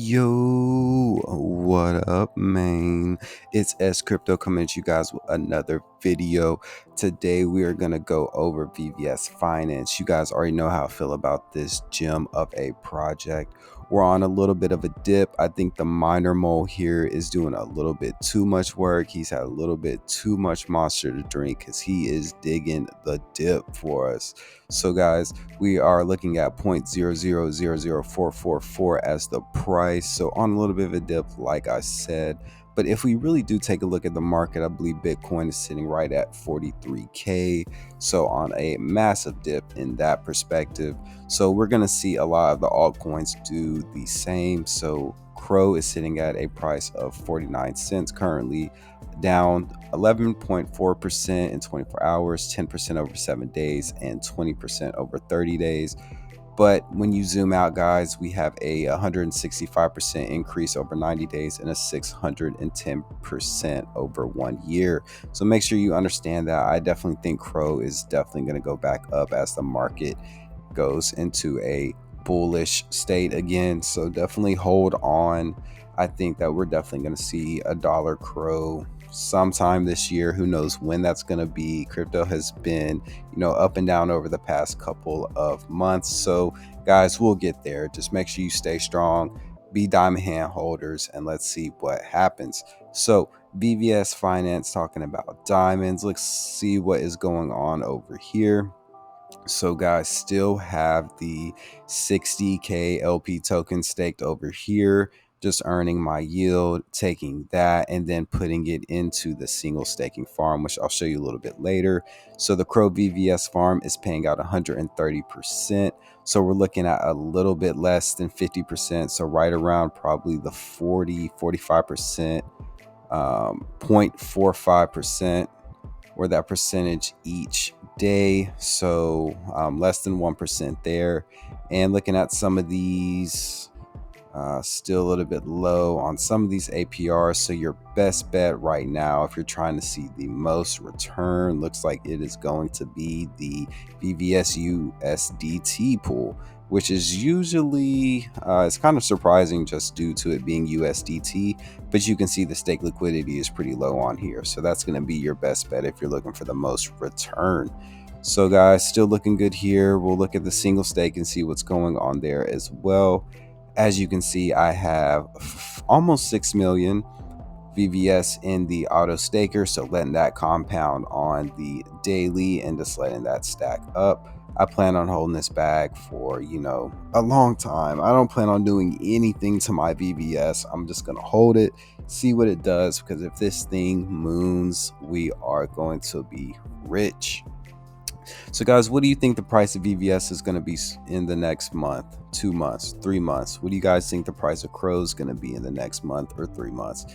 Yo, what up, man? It's S Crypto coming at you guys with another video. Today we are gonna go over VVS Finance. You guys already know how I feel about this gem of a project. We're on a little bit of a dip. I think the minor mole here is doing a little bit too much work. He's had a little bit too much monster to drink because he is digging the dip for us. So guys, we are looking at 0.0000444 as the price. So on a little bit of a dip, like I said. But if we really do take a look at the market, I believe Bitcoin is sitting right at 43K. So on a massive dip in that perspective. So we're going to see a lot of the altcoins do the same. So CRO is sitting at a price of 49 cents currently, down 11.4% in 24 hours, 10% over 7 days, and 20% over 30 days. But when you zoom out, guys, we have a 165% increase over 90 days and a 610% over 1 year. So make sure you understand that. I definitely think CRO is definitely going to go back up as the market goes into a bullish state again. So definitely hold on. I think that we're definitely going to see a dollar CRO sometime this year. Who knows when that's going to be. Crypto has been, up and down over the past couple of months. So guys, we'll get there. Just make sure you stay strong, be diamond hand holders, and let's see what happens. So VVS Finance talking about diamonds. Let's see what is going on over here. So guys, still have the 60K LP token staked over here, just earning my yield, taking that and then putting it into the single staking farm, which I'll show you a little bit later. So the CRO VVS farm is paying out 130%. So we're looking at a little bit less than 50%. So right around probably the 45%, 0.45%, or that percentage each day. So less than 1% there. And looking at some of these, still a little bit low on some of these APRs. So your best bet right now, if you're trying to see the most return, looks like it is going to be the VVS USDT pool, which is usually, it's kind of surprising just due to it being USDT, but you can see the stake liquidity is pretty low on here. So that's going to be your best bet if you're looking for the most return. So guys, still looking good here. We'll look at the single stake and see what's going on there as well. As you can see, I have almost 6 million VVS in the auto staker, so letting that compound on the daily and just letting that stack up. I plan on holding this bag for, a long time. I don't plan on doing anything to my VVS. I'm just going to hold it, see what it does, because if this thing moons, we are going to be rich. So guys, what do you think the price of VVS is going to be in the next month, 2 months, 3 months? What do you guys think the price of CRO is going to be in the next month or 3 months?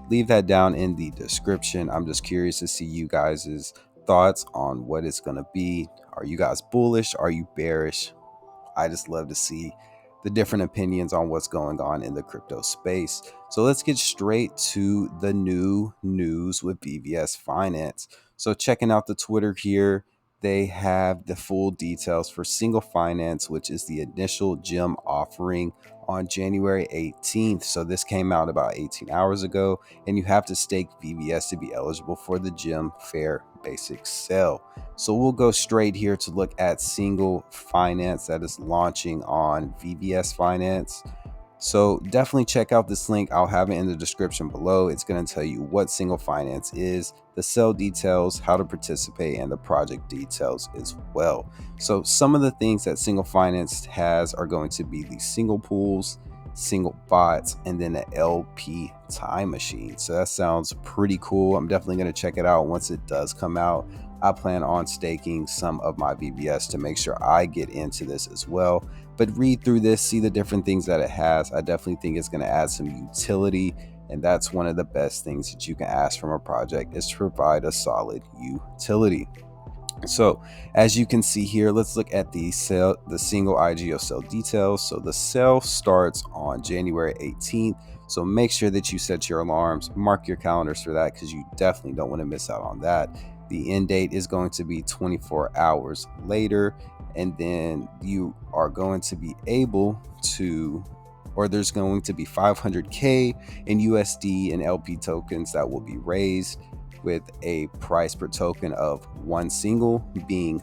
Leave that down in the description. I'm just curious to see you guys' thoughts on what it's going to be. Are you guys bullish? Are you bearish? I just love to see the different opinions on what's going on in the crypto space. So let's get straight to the new news with VVS Finance. So checking out the Twitter here, they have the full details for single finance, which is the initial gem offering on January 18th. So this came out about 18 hours ago, and you have to stake VVS to be eligible for the gem fair basic sale. So we'll go straight here to look at single finance that is launching on VVS Finance. So definitely check out this link. I'll have it in the description below. It's going to tell you what single finance is, the sell details, how to participate, and the project details as well. So some of the things that single finance has are going to be the single pools, single bots, and then an LP time machine. So that sounds pretty cool. I'm definitely going to check it out once it does come out. I plan on staking some of my VVS to make sure I get into this as well. But read through this, see the different things that it has. I definitely think it's going to add some utility, and that's one of the best things that you can ask from a project, is to provide a solid utility. So as you can see here, let's look at the single IGO sale details. So the sale starts on January 18th. So make sure that you set your alarms, mark your calendars for that, because you definitely don't want to miss out on that. The end date is going to be 24 hours later, and then you are going to be able to, or there's going to be 500K in USD and LP tokens that will be raised, with a price per token of one single being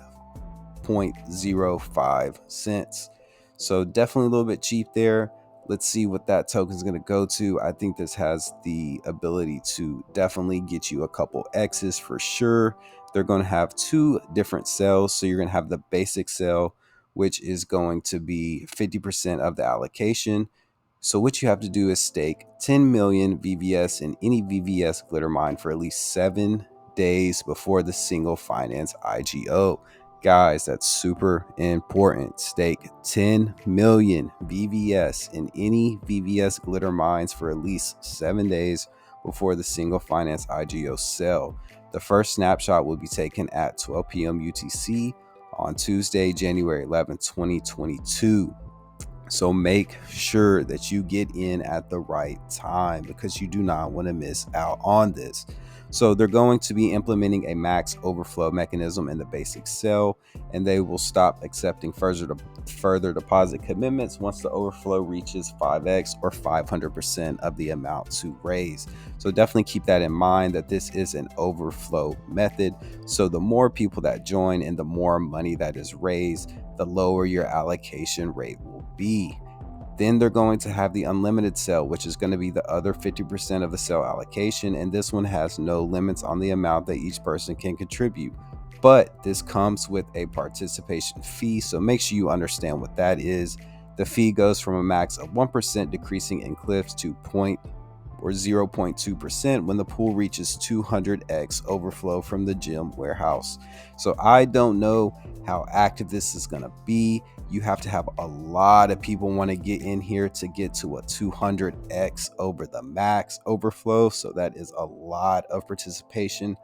0.05 cents. So definitely a little bit cheap there. Let's see what that token is going to go to. I think this has the ability to definitely get you a couple X's for sure. They're going to have two different cells. So you're going to have the basic cell, which is going to be 50% of the allocation. So what you have to do is stake 10 million VVS in any VVS glitter mine for at least 7 days before the single finance IGO. Guys, that's super important. Stake 10 million VVS in any VVS glitter mines for at least 7 days before the single finance IGO sell. The first snapshot will be taken at 12 p.m. UTC on Tuesday, January 11, 2022. So make sure that you get in at the right time, because you do not want to miss out on this. So they're going to be implementing a max overflow mechanism in the basic cell, and they will stop accepting further deposit commitments once the overflow reaches 5x or 500% of the amount to raise. So definitely keep that in mind, that this is an overflow method. So the more people that join and the more money that is raised, the lower your allocation rate will be. Then they're going to have the unlimited cell, which is going to be the other 50% of the cell allocation. And this one has no limits on the amount that each person can contribute. But this comes with a participation fee. So make sure you understand what that is. The fee goes from a max of 1% decreasing in cliffs to 0.2% when the pool reaches 200x overflow from the gym warehouse. So I don't know how active this is going to be. You have to have a lot of people want to get in here to get to a 200x over the max overflow. So that is a lot of participation.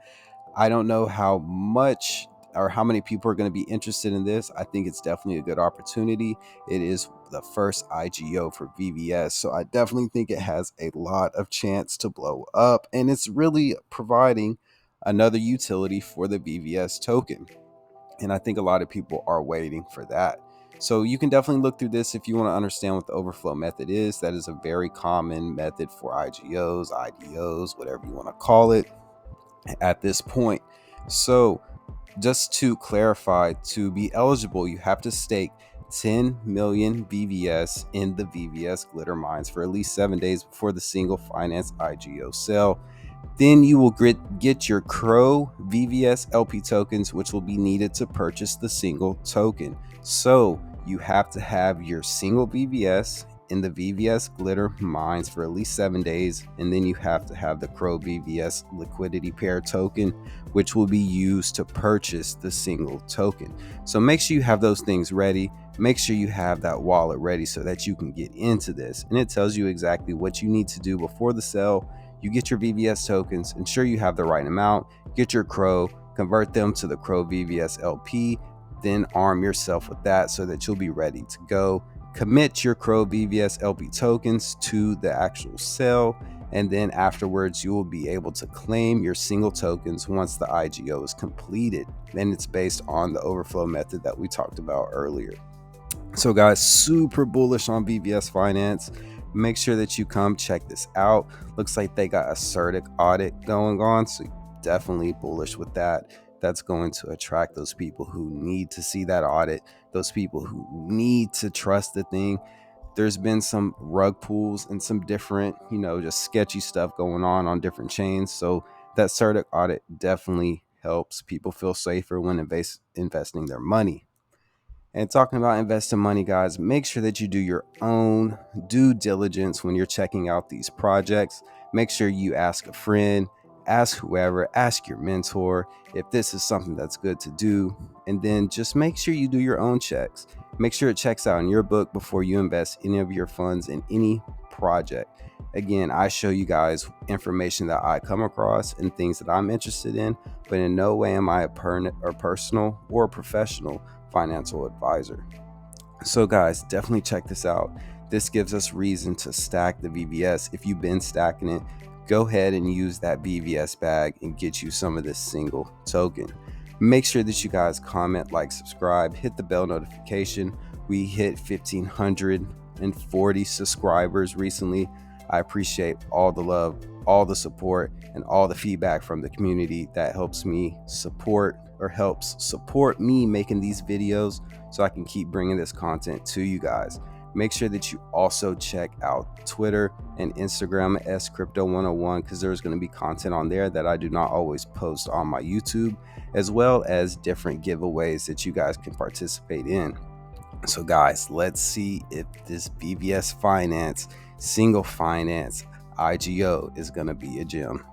I don't know how much or how many people are going to be interested in this. I think it's definitely a good opportunity. It is the first IGO for VVS, so I definitely think it has a lot of chance to blow up, and it's really providing another utility for the VVS token. And I think a lot of people are waiting for that. So you can definitely look through this if you want to understand what the overflow method is. That is a very common method for IGOs, IDOs, whatever you want to call it at this point. So just to clarify, to be eligible, you have to stake 10 million VVS in the VVS glitter mines for at least 7 days before the single finance IGO sale. Then you will get your CRO VVS LP tokens, which will be needed to purchase the single token. So you have to have your single VVS in the VVS glitter mines for at least 7 days, and then you have to have the CRO VVS liquidity pair token, which will be used to purchase the single token. So make sure you have those things ready. Make sure you have that wallet ready so that you can get into this, and it tells you exactly what you need to do before the sale. You get your VVS tokens, ensure you have the right amount, get your CRO, convert them to the CRO VVS LP, then arm yourself with that so that you'll be ready to go. Commit your CRO VVS LP tokens to the actual sale, and then afterwards you will be able to claim your single tokens once the IGO is completed. Then it's based on the overflow method that we talked about earlier. So guys, super bullish on VVS Finance. Make sure that you come check this out. Looks like they got a CERTIC audit going on, so definitely bullish with that. That's going to attract those people who need to see that audit, those people who need to trust the thing. There's been some rug pulls and some different, just sketchy stuff going on different chains. So that CERTIC audit definitely helps people feel safer when investing their money. And talking about investing money, guys, make sure that you do your own due diligence when you're checking out these projects. Make sure you ask a friend, ask whoever, ask your mentor if this is something that's good to do. And then just make sure you do your own checks. Make sure it checks out in your book before you invest any of your funds in any project. Again, I show you guys information that I come across and things that I'm interested in, but in no way am I a personal or professional financial advisor. So guys, definitely check this out. This gives us reason to stack the VVS. If you've been stacking it, go ahead and use that VVS bag and get you some of this single token. Make sure that you guys comment, like, subscribe, hit the bell notification. We hit 1,500 140 subscribers recently. I appreciate all the love, all the support, and all the feedback from the community that helps me support me making these videos so I can keep bringing this content to you guys. Make sure that you also check out Twitter and Instagram at scrypto101, because there's going to be content on there that I do not always post on my YouTube, as well as different giveaways that you guys can participate in. So guys, let's see if this VVS Finance single finance IGO is going to be a gem.